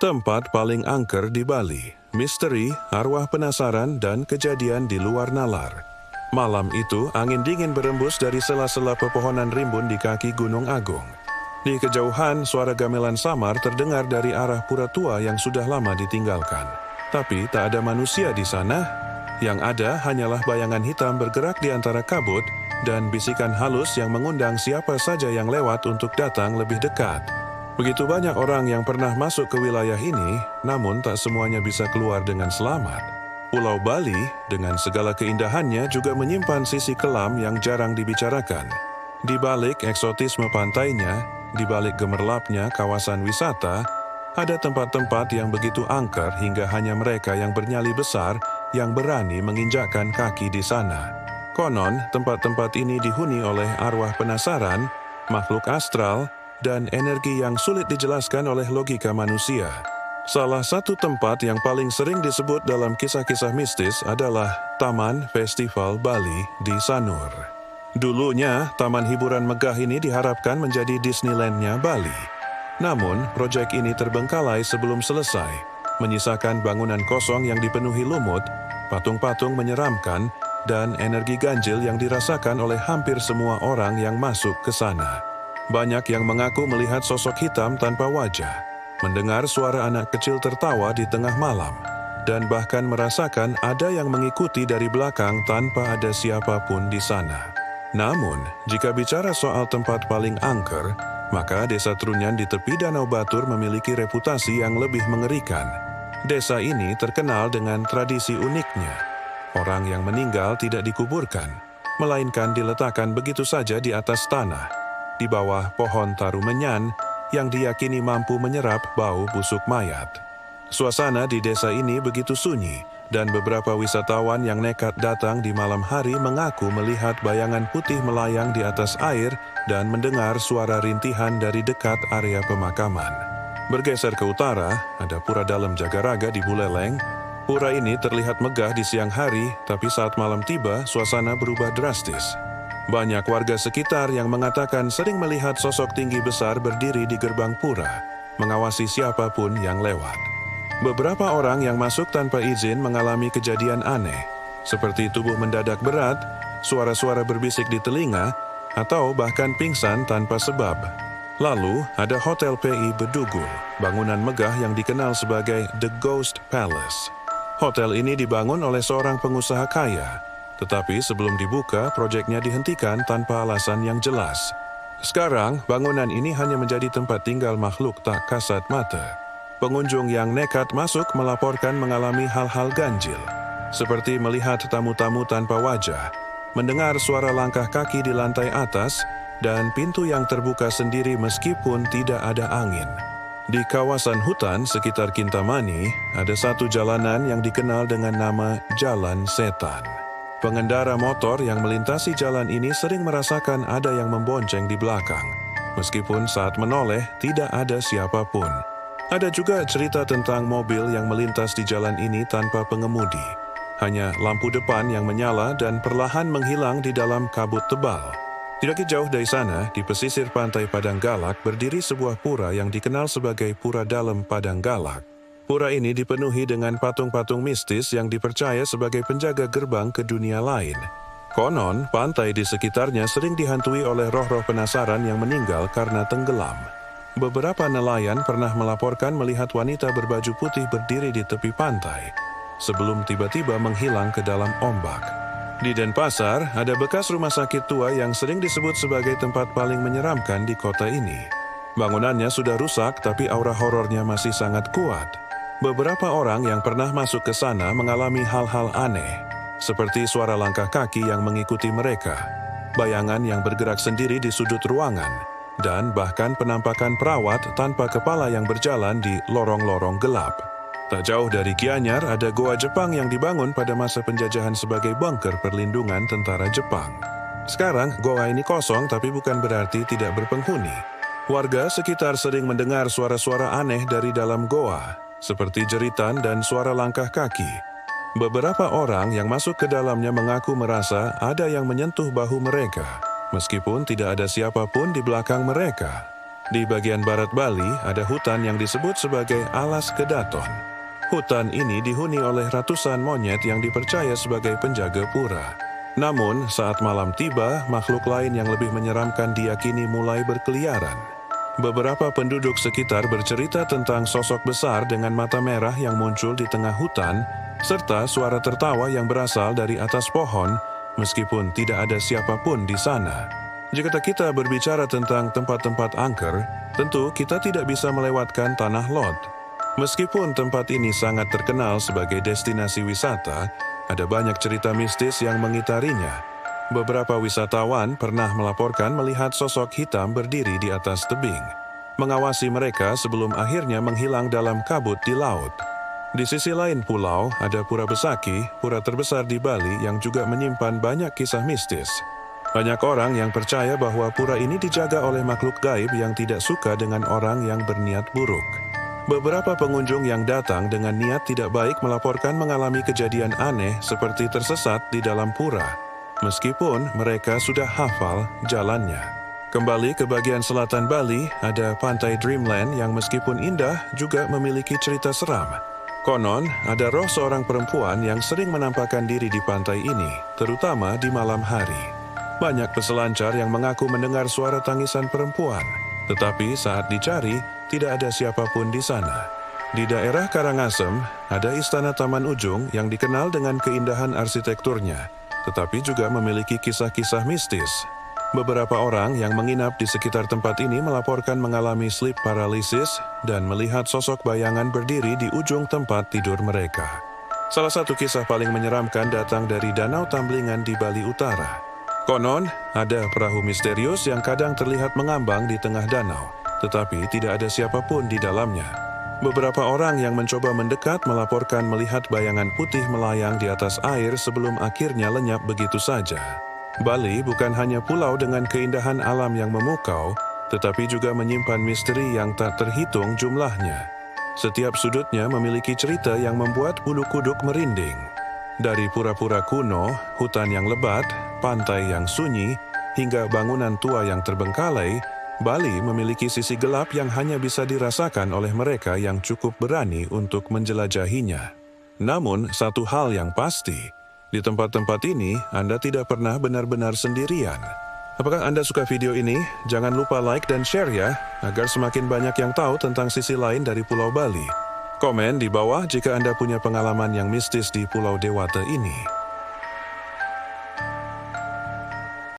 Tempat paling angker di Bali, misteri, arwah penasaran, dan kejadian di luar nalar. Malam itu, angin dingin berembus dari sela-sela pepohonan rimbun di kaki Gunung Agung. Di kejauhan, suara gamelan samar terdengar dari arah pura tua yang sudah lama ditinggalkan. Tapi tak ada manusia di sana. Yang ada hanyalah bayangan hitam bergerak di antara kabut dan bisikan halus yang mengundang siapa saja yang lewat untuk datang lebih dekat. Begitu banyak orang yang pernah masuk ke wilayah ini, namun tak semuanya bisa keluar dengan selamat. Pulau Bali, dengan segala keindahannya, juga menyimpan sisi kelam yang jarang dibicarakan. Di balik eksotisme pantainya, di balik gemerlapnya kawasan wisata, ada tempat-tempat yang begitu angker hingga hanya mereka yang bernyali besar yang berani menginjakkan kaki di sana. Konon, tempat-tempat ini dihuni oleh arwah penasaran, makhluk astral, dan energi yang sulit dijelaskan oleh logika manusia. Salah satu tempat yang paling sering disebut dalam kisah-kisah mistis adalah Taman Festival Bali di Sanur. Dulunya, taman hiburan megah ini diharapkan menjadi Disneyland-nya Bali. Namun, proyek ini terbengkalai sebelum selesai, menyisakan bangunan kosong yang dipenuhi lumut, patung-patung menyeramkan, dan energi ganjil yang dirasakan oleh hampir semua orang yang masuk ke sana. Banyak yang mengaku melihat sosok hitam tanpa wajah, mendengar suara anak kecil tertawa di tengah malam, dan bahkan merasakan ada yang mengikuti dari belakang tanpa ada siapapun di sana. Namun, jika bicara soal tempat paling angker, maka Desa Trunyan di tepi Danau Batur memiliki reputasi yang lebih mengerikan. Desa ini terkenal dengan tradisi uniknya. Orang yang meninggal tidak dikuburkan, melainkan diletakkan begitu saja di atas tanah, di bawah pohon tarumenyan yang diyakini mampu menyerap bau busuk mayat. Suasana di desa ini begitu sunyi, dan beberapa wisatawan yang nekat datang di malam hari mengaku melihat bayangan putih melayang di atas air dan mendengar suara rintihan dari dekat area pemakaman. Bergeser ke utara, ada Pura Dalam Jagaraga di Buleleng. Pura ini terlihat megah di siang hari, tapi saat malam tiba, suasana berubah drastis. Banyak warga sekitar yang mengatakan sering melihat sosok tinggi besar berdiri di gerbang pura, mengawasi siapapun yang lewat. Beberapa orang yang masuk tanpa izin mengalami kejadian aneh, seperti tubuh mendadak berat, suara-suara berbisik di telinga, atau bahkan pingsan tanpa sebab. Lalu, ada Hotel PI Bedugul, bangunan megah yang dikenal sebagai The Ghost Palace. Hotel ini dibangun oleh seorang pengusaha kaya, tetapi sebelum dibuka, proyeknya dihentikan tanpa alasan yang jelas. Sekarang, bangunan ini hanya menjadi tempat tinggal makhluk tak kasat mata. Pengunjung yang nekat masuk melaporkan mengalami hal-hal ganjil, seperti melihat tamu-tamu tanpa wajah, mendengar suara langkah kaki di lantai atas, dan pintu yang terbuka sendiri meskipun tidak ada angin. Di kawasan hutan sekitar Kintamani, ada satu jalanan yang dikenal dengan nama Jalan Setan. Pengendara motor yang melintasi jalan ini sering merasakan ada yang membonceng di belakang, meskipun saat menoleh tidak ada siapapun. Ada juga cerita tentang mobil yang melintas di jalan ini tanpa pengemudi. Hanya lampu depan yang menyala dan perlahan menghilang di dalam kabut tebal. Tidak jauh dari sana, di pesisir pantai Padang Galak, berdiri sebuah pura yang dikenal sebagai Pura Dalam Padang Galak. Pura ini dipenuhi dengan patung-patung mistis yang dipercaya sebagai penjaga gerbang ke dunia lain. Konon, pantai di sekitarnya sering dihantui oleh roh-roh penasaran yang meninggal karena tenggelam. Beberapa nelayan pernah melaporkan melihat wanita berbaju putih berdiri di tepi pantai, sebelum tiba-tiba menghilang ke dalam ombak. Di Denpasar, ada bekas rumah sakit tua yang sering disebut sebagai tempat paling menyeramkan di kota ini. Bangunannya sudah rusak, tapi aura horornya masih sangat kuat. Beberapa orang yang pernah masuk ke sana mengalami hal-hal aneh, seperti suara langkah kaki yang mengikuti mereka, bayangan yang bergerak sendiri di sudut ruangan, dan bahkan penampakan perawat tanpa kepala yang berjalan di lorong-lorong gelap. Tak jauh dari Gianyar ada goa Jepang yang dibangun pada masa penjajahan sebagai bunker perlindungan tentara Jepang. Sekarang goa ini kosong, tapi bukan berarti tidak berpenghuni. Warga sekitar sering mendengar suara-suara aneh dari dalam goa, seperti jeritan dan suara langkah kaki. Beberapa orang yang masuk ke dalamnya mengaku merasa ada yang menyentuh bahu mereka, meskipun tidak ada siapapun di belakang mereka. Di bagian barat Bali ada hutan yang disebut sebagai Alas Kedaton. Hutan ini dihuni oleh ratusan monyet yang dipercaya sebagai penjaga pura. Namun, saat malam tiba, makhluk lain yang lebih menyeramkan diyakini mulai berkeliaran. Beberapa penduduk sekitar bercerita tentang sosok besar dengan mata merah yang muncul di tengah hutan, serta suara tertawa yang berasal dari atas pohon, meskipun tidak ada siapapun di sana. Jika kita berbicara tentang tempat-tempat angker, tentu kita tidak bisa melewatkan Tanah Lot. Meskipun tempat ini sangat terkenal sebagai destinasi wisata, ada banyak cerita mistis yang mengitarinya. Beberapa wisatawan pernah melaporkan melihat sosok hitam berdiri di atas tebing, mengawasi mereka sebelum akhirnya menghilang dalam kabut di laut. Di sisi lain pulau, ada Pura Besaki, pura terbesar di Bali yang juga menyimpan banyak kisah mistis. Banyak orang yang percaya bahwa pura ini dijaga oleh makhluk gaib yang tidak suka dengan orang yang berniat buruk. Beberapa pengunjung yang datang dengan niat tidak baik melaporkan mengalami kejadian aneh seperti tersesat di dalam pura, meskipun mereka sudah hafal jalannya. Kembali ke bagian selatan Bali, ada Pantai Dreamland yang meskipun indah juga memiliki cerita seram. Konon, ada roh seorang perempuan yang sering menampakkan diri di pantai ini, terutama di malam hari. Banyak peselancar yang mengaku mendengar suara tangisan perempuan, tetapi saat dicari, tidak ada siapapun di sana. Di daerah Karangasem, ada Istana Taman Ujung yang dikenal dengan keindahan arsitekturnya, tetapi juga memiliki kisah-kisah mistis. Beberapa orang yang menginap di sekitar tempat ini melaporkan mengalami sleep paralysis dan melihat sosok bayangan berdiri di ujung tempat tidur mereka. Salah satu kisah paling menyeramkan datang dari Danau Tamblingan di Bali Utara. Konon, ada perahu misterius yang kadang terlihat mengambang di tengah danau, tetapi tidak ada siapapun di dalamnya. Beberapa orang yang mencoba mendekat melaporkan melihat bayangan putih melayang di atas air sebelum akhirnya lenyap begitu saja. Bali bukan hanya pulau dengan keindahan alam yang memukau, tetapi juga menyimpan misteri yang tak terhitung jumlahnya. Setiap sudutnya memiliki cerita yang membuat bulu kuduk merinding. Dari pura-pura kuno, hutan yang lebat, pantai yang sunyi, hingga bangunan tua yang terbengkalai, Bali memiliki sisi gelap yang hanya bisa dirasakan oleh mereka yang cukup berani untuk menjelajahinya. Namun, satu hal yang pasti, di tempat-tempat ini Anda tidak pernah benar-benar sendirian. Apakah Anda suka video ini? Jangan lupa like dan share ya, agar semakin banyak yang tahu tentang sisi lain dari Pulau Bali. Komen di bawah jika Anda punya pengalaman yang mistis di Pulau Dewata ini.